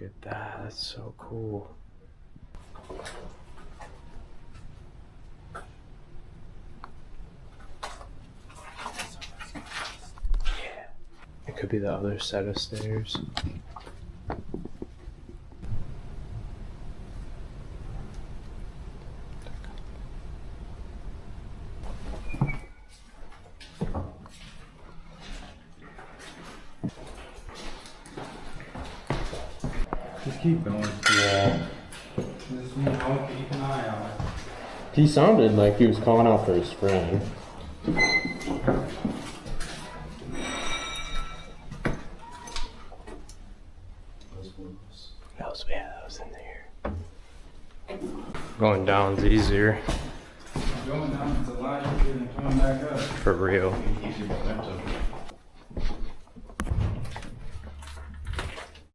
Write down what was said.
at that. That's so cool. Yeah. It could be the other set of stairs. Just keep going. Yeah. Just keep an eye on it. He sounded like he was calling out for his friend. That was in there. Going down's easier. Going down is a lot easier than coming back up. For real. Easier momentum.